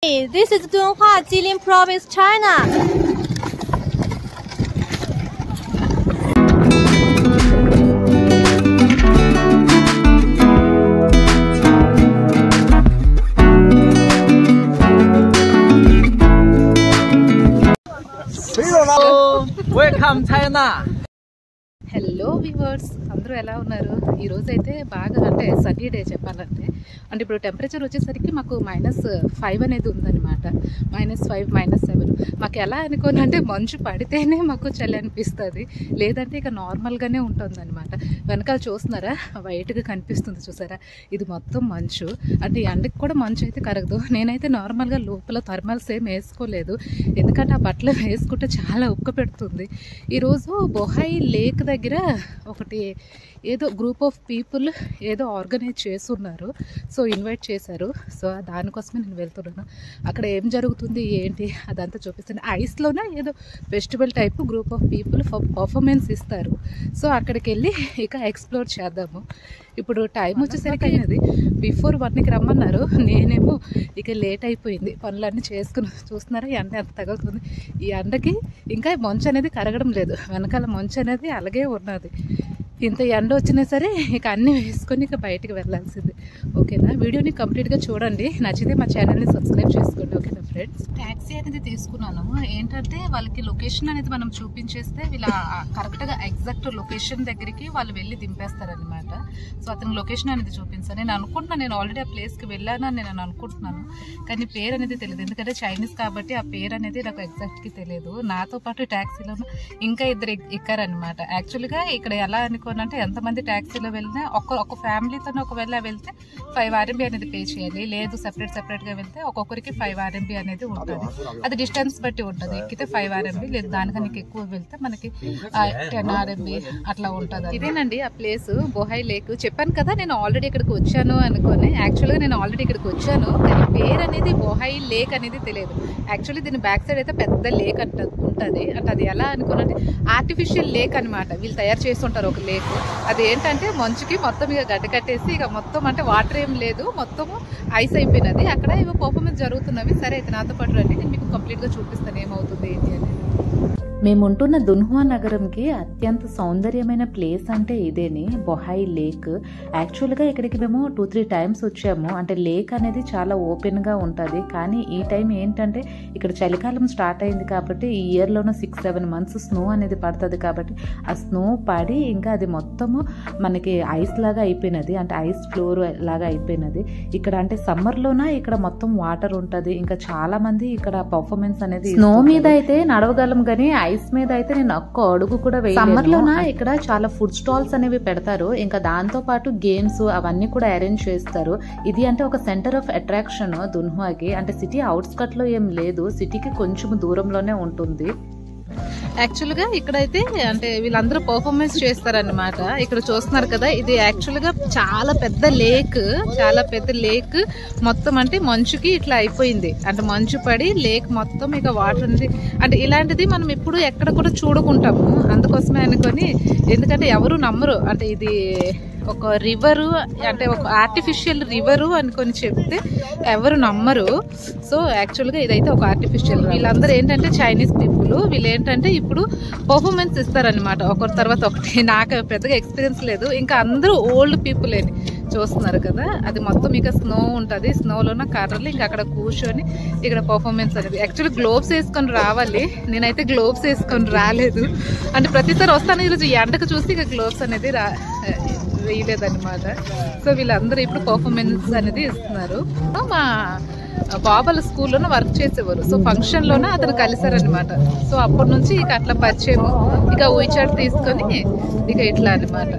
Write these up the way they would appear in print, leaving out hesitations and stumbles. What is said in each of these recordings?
This is Dunhua, Jilin Province, China. Welcome China. Hello viewers, అందరూ ఎలా ఉన్నారు? ఈరోజు అయితే బాగా అంటే సన్నీ డే చెప్పాలంటే. అంటే ఇప్పుడు టెంపరేచర్ వచ్చేసరికి మాకు -5 అనేది ఉందన్నమాట. -5, -7. మాకు ఎలా అనుకోనంటే మంచు పడితేనే మాకు చలి అనిపిస్తుంది, లేదంటే ఇక నార్మల్గానే ఉంటుంది అనమాట. వెనకాల చూస్తున్నారా, వైట్గా కనిపిస్తుంది చూసారా, ఇది మొత్తం మంచు. అంటే ఎండకి కూడా మంచు అయితే కరగదు. నేనైతే నార్మల్గా లోపల థర్మల్స్ ఏం వేసుకోలేదు, ఎందుకంటే ఆ బట్టలు వేసుకుంటే చాలా ఉక్క పెడుతుంది. ఈరోజు బొహాయి లేక్ దగ్గర ఒకటి ఏదో గ్రూప్ ఆఫ్ పీపుల్ ఏదో ఆర్గనైజ్ చేస్తున్నారు, సో ఇన్వైట్ చేశారు. సో దానికోసమే నేను వెళ్తున్నాను. అక్కడ ఏం జరుగుతుంది ఏంటి అదంతా చూపిస్తాను. ఐస్లోనే ఏదో festival type group of people performance ఇస్తారు. సో అక్కడికి వెళ్ళి ఇక ఎక్స్ప్లోర్ చేద్దాము. ఇప్పుడు టైం వచ్చేసరికి అయినది బిఫోర్ 1కి రమ్మన్నారు. నేనేమో ఇక లేట్ అయిపోయింది, పనులన్నీ చేసుకుని చూస్తున్నారా ఎండ ఎంత తగులుతుంది. ఈ ఎండకి ఇంకా మంచు అనేది కరగడం లేదు, వెనకాల మంచు అనేది అలాగే ఉన్నది. ఇంత ఎండ వచ్చినా సరే ఇక అన్నీ వేసుకొని ఇక బయటికి వెళ్ళాల్సింది. ఓకేనా, వీడియోని కంప్లీట్గా చూడండి, నచ్చితే మా ఛానల్ని సబ్స్క్రైబ్ చేసుకోండి. ఓకేనా ఫ్రెండ్స్, ట్యాక్సీ అనేది తీసుకున్నాను. ఏంటంటే వాళ్ళకి లొకేషన్ అనేది మనం చూపించేస్తే వీళ్ళ కరెక్ట్గా ఎగ్జాక్ట్ లొకేషన్ దగ్గరికి వాళ్ళు వెళ్ళి దింపేస్తారనమాట. సో అతను లొకేషన్ అనేది చూపించాను. నేను అనుకుంటున్నాను, నేను ఆల్రెడీ ఆ ప్లేస్కి వెళ్ళానని నేను అనుకుంటున్నాను, కానీ పేరు అనేది తెలియదు. ఎందుకంటే చైనీస్ కాబట్టి ఆ పేరు అనేది నాకు ఎగ్జాక్ట్గా తెలియదు. నాతో పాటు ట్యాక్సీలో ఇంకా ఇద్దరు ఎక్కారనమాట. యాక్చువల్గా ఇక్కడ ఎలా అంటే ఎంతమంది ట్యాక్సీలో వెళ్ళినా ఒక ఫ్యామిలీతో ఒకవేళ వెళ్తే 5 RMB అనేది పే చేయాలి, లేదు సెపరేట్గా వెళ్తే ఒక్కొక్కరికి 5 RMB అనేది ఉంటుంది. అది డిస్టెన్స్ బట్టి ఉంటుంది. ఎక్కితే 5 RMB, లేదు దానికన్నా ఎక్కువ వెళ్తే మనకి 10 RMB అట్లా ఉంటుంది. ఇదేనండి ఆ ప్లేస్, బొహాయి లేక్. చెప్పాను కదా నేను ఆల్రెడీ ఇక్కడికి వచ్చాను అనుకోని. యాక్చువల్గా నేను ఆల్రెడీ ఇక్కడికి వచ్చాను, కానీ పేరు అనేది బొహాయి లేక్ అనేది తెలియదు. యాక్చువల్లీ దీని బ్యాక్ సైడ్ అయితే పెద్ద లేక్ ఉంటుంది. అంటే అది ఎలా అనుకోనంటే ఆర్టిఫిషియల్ లేక్ అనమాట. వీళ్ళు తయారు చేస్తుంటారు ఒక లేక్. అది ఏంటంటే మంచుకి మొత్తం ఇక గడ్డ కట్టేసి ఇక మొత్తం అంటే వాటర్ ఏం లేదు, మొత్తము ఐస్ అయిపోయినది. అక్కడ ఇవి పర్ఫార్మెన్స్ జరుగుతున్నవి. సరే అయితే నాతో పాటు రండి, నేను మీకు కంప్లీట్గా చూపిస్తాను ఏమవుతుంది ఏంటి అనేది. మేముంటున్న దున్హువా నగరంకి అత్యంత సౌందర్యమైన ప్లేస్ అంటే ఇదేని, బొహాయి లేక్. యాక్చువల్గా ఇక్కడికి మేము 2-3 టైమ్స్ వచ్చాము. అంటే లేక్ అనేది చాలా ఓపెన్గా ఉంటుంది, కానీ ఈ టైం ఏంటంటే ఇక్కడ చలికాలం స్టార్ట్ అయింది కాబట్టి ఈ ఇయర్లోనూ 6-7 మంత్స్ స్నో అనేది పడుతుంది. కాబట్టి ఆ స్నో పడి ఇంకా అది మొత్తము మనకి ఐస్ లాగా అయిపోయినది, అంటే ఐస్ ఫ్లోర్ లాగా అయిపోయినది. ఇక్కడ అంటే సమ్మర్లోన ఇక్కడ మొత్తం వాటర్ ఉంటుంది. ఇంకా చాలా మంది ఇక్కడ పర్ఫార్మెన్స్ అనేది స్నో మీద అయితే నడవగలం, కానీ ఐస్ మీద అయితే నేను ఒక్క అడుగు కూడా వేయలేను. సమ్మర్ లోన ఇక్కడ చాలా ఫుడ్ స్టాల్స్ అనేవి పెడతారు, ఇంకా దాంతో పాటు గేమ్స్ అవన్నీ కూడా అరేంజ్ చేస్తారు. ఇది అంటే ఒక సెంటర్ ఆఫ్ అట్రాక్షన్ దున్హువాకి. అంటే సిటీ అవుట్స్కట్ లో ఏం లేదు, సిటీకి కొంచెం దూరంలోనే ఉంటుంది. యాక్చువల్గా ఇక్కడైతే అంటే వీళ్ళందరూ పర్ఫార్మెన్స్ చేస్తారనమాట. ఇక్కడ చూస్తున్నారు కదా, ఇది యాక్చువల్గా చాలా పెద్ద లేక్. మొత్తం అంటే మంచుకి ఇట్లా అయిపోయింది, అంటే మంచు పడి లేక్ మొత్తం ఇక వాటర్ అనేది అంటే ఇలాంటిది మనం ఎప్పుడు ఎక్కడ కూడా చూడకుంటాము. అందుకోసమే అనుకొని, ఎందుకంటే ఎవరు నమ్మరు, అంటే ఇది ఒక రివరు, అంటే ఒక ఆర్టిఫిషియల్ రివరు అనుకొని చెప్తే ఎవరు నమ్మరు. సో యాక్చువల్గా ఇదైతే ఒక ఆర్టిఫిషియల్. వీళ్ళందరూ ఏంటంటే చైనీస్ పీపుల్. వీళ్ళు ఏంటంటే ఇప్పుడు పర్ఫార్మెన్స్ ఇస్తారనమాట ఒకరి తర్వాత ఒకటి. నాకు పెద్దగా ఎక్స్పీరియన్స్ లేదు, ఇంకా అందరూ ఓల్డ్ పీపుల్ అని చూస్తున్నారు కదా. అది మొత్తం ఇక స్నో ఉంటుంది, స్నోలోన కర్రలు ఇంకా అక్కడ కూర్చొని ఇక్కడ పర్ఫార్మెన్స్ అనేది. యాక్చువల్లీ గ్లోవ్స్ వేసుకొని రావాలి, నేనైతే గ్లోవ్స్ వేసుకొని రాలేదు. అంటే ప్రతిసారి వస్తాను, ఈరోజు ఎండకు చూసి ఇక గ్లోవ్స్ అనేది వేయలేదన్నమాట. సో వీళ్ళందరూ ఇప్పుడు పర్ఫార్మెన్స్ అనేది ఇస్తున్నారు. మా బాబాల స్కూల్లోనే వర్క్ చేసేవారు. సో ఫంక్షన్లోనే అతను కలిసారనమాట. సో అప్పటి నుంచి ఇక అట్లా పరిచయం. ఇక ఉయిచాట్ తీసుకొని ఇక ఇట్లా అనమాట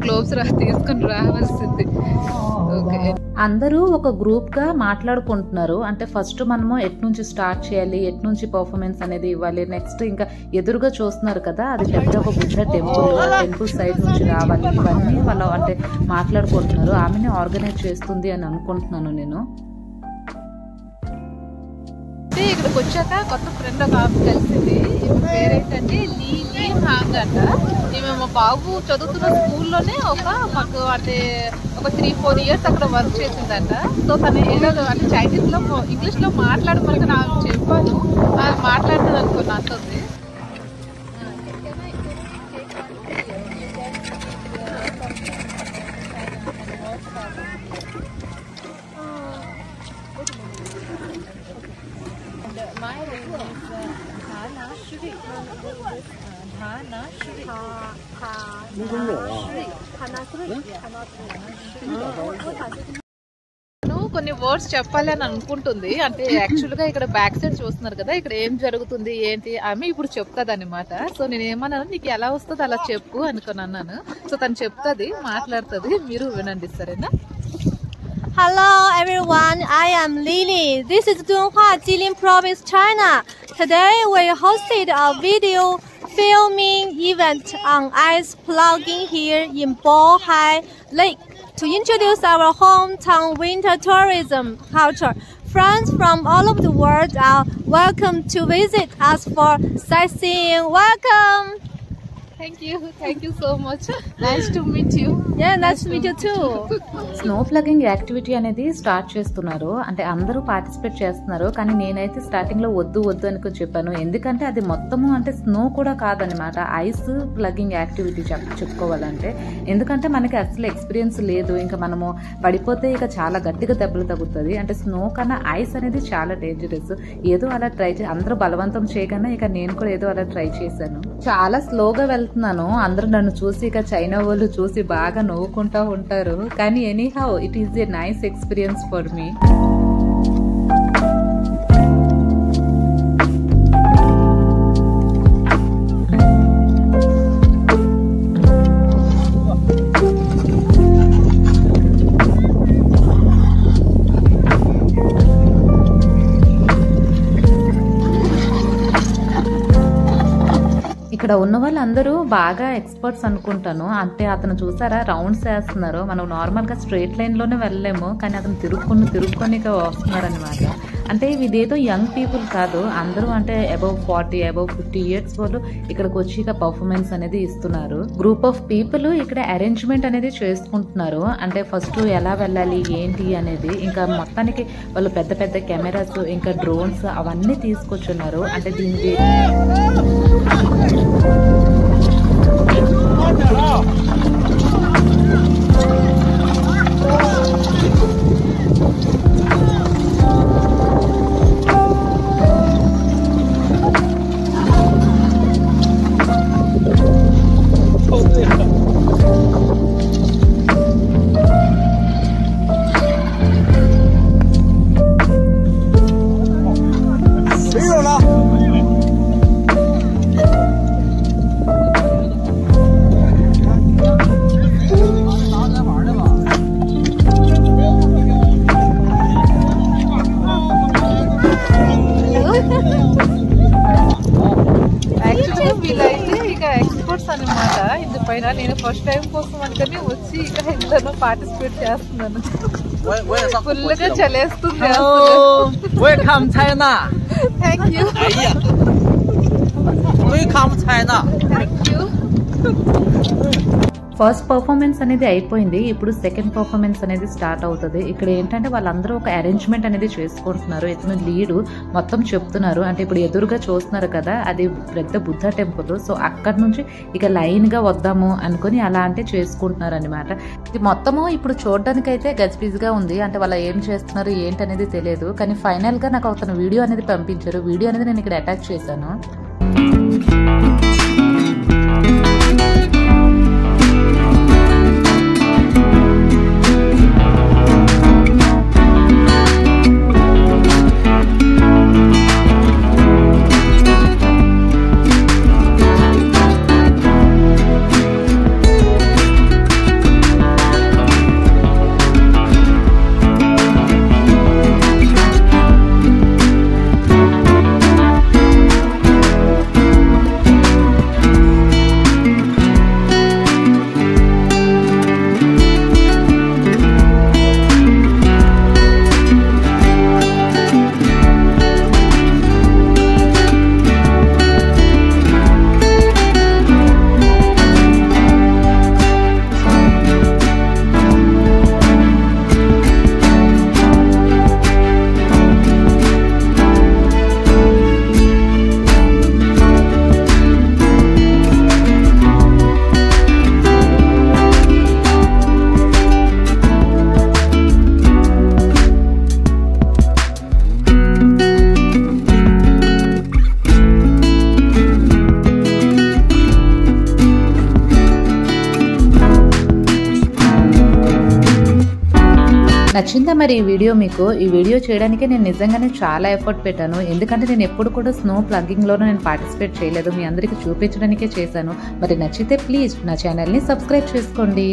గ్లోవ్స్ తీసుకొని రావాల్సింది. ఓకే, అందరూ ఒక గ్రూప్ గా మాట్లాడుకుంటున్నారు. అంటే ఫస్ట్ మనము ఎట్నుంచి స్టార్ట్ చేయాలి, ఎట్నుంచి పర్ఫార్మెన్స్ అనేది ఇవ్వాలి. నెక్స్ట్ ఇంకా ఎదురుగా చూస్తున్నారు కదా, అది పెద్ద ఒక బుద్ధ టెంపుల్ సైడ్ నుంచి రావాలి. ఇవన్నీ వాళ్ళు అంటే మాట్లాడుకుంటున్నారు. ఆమెనే ఆర్గనైజ్ చేస్తుంది అని అనుకుంటున్నాను నేను. ఇక్కడికి వచ్చాక కొత్త ఫ్రెండ్ ఒక ఆమె కలిసింది. ఈమె పేరేంటంటే లీ హాంగ్ అంట. ఈమె మా బాబు చదువుతున్న స్కూల్లోనే మాకు అంటే ఒక 3-4 ఇయర్స్ అక్కడ వర్క్ చేసిందంట. సో తను ఏదో అంటే చైనీస్లో ఇంగ్లీష్లో మాట్లాడమని నాకు చెప్పాను. అది మాట్లాడుతుంది అనుకున్నా అంటుంది. కొన్ని వర్డ్స్ చెప్పాలి అని అనుకుంటుంది. అంటే యాక్చువల్ గా ఇక్కడ బ్యాక్ సైడ్ చూస్తున్నారు కదా, ఇక్కడ ఏం జరుగుతుంది ఏంటి ఆమె ఇప్పుడు చెప్తాది అనమాట. సో నేను ఏమన్నాను, నీకు ఎలా వస్తుంది అలా చెప్పు అనుకుని అన్నాను. సో తను చెప్తాది, మాట్లాడుతుంది, మీరు వినండి సరేనా. Hello everyone, I am Lily. This is Dunhua, Jilin Province, China. Today we hosted a video filming event on ice plugging here in Bohai Lake to introduce our hometown winter tourism culture. Friends from all over the world are welcome to visit us for sightseeing. Welcome! Thank you so much. Nice to meet you. Yeah, nice to meet you too. Snow plugging activity అనేది start చేస్తున్నారు. అంటే అందరూ participate చేస్తున్నారు. కానీ నేనైతే starting లో వద్దు అనుకుని చెప్పాను. ఎందుకంటే అది మొత్తము అంటే స్నో కూడా కాదనమాట, ఐస్ ప్లగింగ్ యాక్టివిటీ చెప్పుకోవాలంటే. ఎందుకంటే మనకి అసలు ఎక్స్పీరియన్స్ లేదు. ఇంకా మనము పడిపోతే ఇక చాలా గట్టిగా దెబ్బలు తగ్గుతుంది. అంటే స్నో కన్నా ఐస్ అనేది చాలా డేంజరస్. ఏదో అలా ట్రై అందరూ బలవంతం చేయగానే ఇక నేను కూడా ఏదో అలా ట్రై చేశాను. చాలా స్లోగా వెళ్తున్నాను. అందరూ నన్ను చూసి ఇక చైనా వాళ్ళు చూసి బాగా నవ్వుకుంటా ఉంటారు. కానీ anyhow it is a nice experience for me. ఇక్కడ ఉన్న వాళ్ళందరూ బాగా ఎక్స్పర్ట్స్ అనుకుంటాను. అంటే అతను చూసారా రౌండ్స్ వేస్తున్నారు. మనం నార్మల్ గా స్ట్రైట్ లైన్ లోనే వెళ్ళలేము, కానీ అతను తిరుక్కొని వస్తున్నారు అనమాట. అంటే ఇదేదో యంగ్ పీపుల్ కాదు, అందరూ అంటే అబౌవ్ 40 అబౌవ్ 50 ఇయర్స్ వాళ్ళు ఇక్కడికి వచ్చి ఇక పర్ఫార్మెన్స్ అనేది ఇస్తున్నారు. గ్రూప్ ఆఫ్ పీపుల్ ఇక్కడ అరేంజ్మెంట్ అనేది చేసుకుంటున్నారు. అంటే ఫస్ట్ ఎలా వెళ్ళాలి ఏంటి అనేది. ఇంకా మొత్తానికి వాళ్ళు పెద్ద పెద్ద కెమెరాస్ ఇంకా డ్రోన్స్ అవన్నీ తీసుకొచ్చున్నారు. అంటే దీనికి అనమాట. ఇందుపైన నేను ఫస్ట్ టైం కోసం అనుకుని వచ్చి ఇక ఇందులో పార్టిసిపేట్ చేస్తున్నాను. ఫుల్గా చలేస్తుంది. Welcome China. Thank you. Welcome China. Thank you. First performance అనేది అయిపోయింది. ఇప్పుడు సెకండ్ పర్ఫార్మెన్స్ అనేది స్టార్ట్ అవుతుంది. ఇక్కడ ఏంటంటే వాళ్ళందరూ ఒక అరేంజ్మెంట్ అనేది చేసుకుంటున్నారు. ఇతను లీడు మొత్తం చెప్తున్నారు. అంటే ఇప్పుడు ఎదురుగా చూస్తున్నారు కదా, అది పెద్ద బుద్ధ టెంపుల్. సో అక్కడ నుంచి ఇక లైన్ గా వద్దాము అనుకుని అలా అంటే చేసుకుంటున్నారు అనమాట. ఇది మొత్తము ఇప్పుడు చూడడానికి అయితే గజిబిజిగా ఉంది. అంటే వాళ్ళు ఏం చేస్తున్నారు ఏంటి అనేది తెలియదు. కానీ ఫైనల్ గా నాకు అతను వీడియో అనేది పంపించారు. వీడియో అనేది నేను ఇక్కడ అటాచ్ చేశాను. నచ్చిందా మరి ఈ వీడియో మీకు? ఈ వీడియో చేయడానికి నేను నిజంగానే చాలా ఎఫర్ట్ పెట్టాను. ఎందుకంటే నేను ఎప్పుడు కూడా స్నో ప్లగ్గింగ్లోనూ నేను పార్టిసిపేట్ చేయలేదు. మీ అందరికీ చూపించడానికే చేశాను. మరి నచ్చితే ప్లీజ్ నా ఛానల్ని సబ్స్క్రైబ్ చేసుకోండి.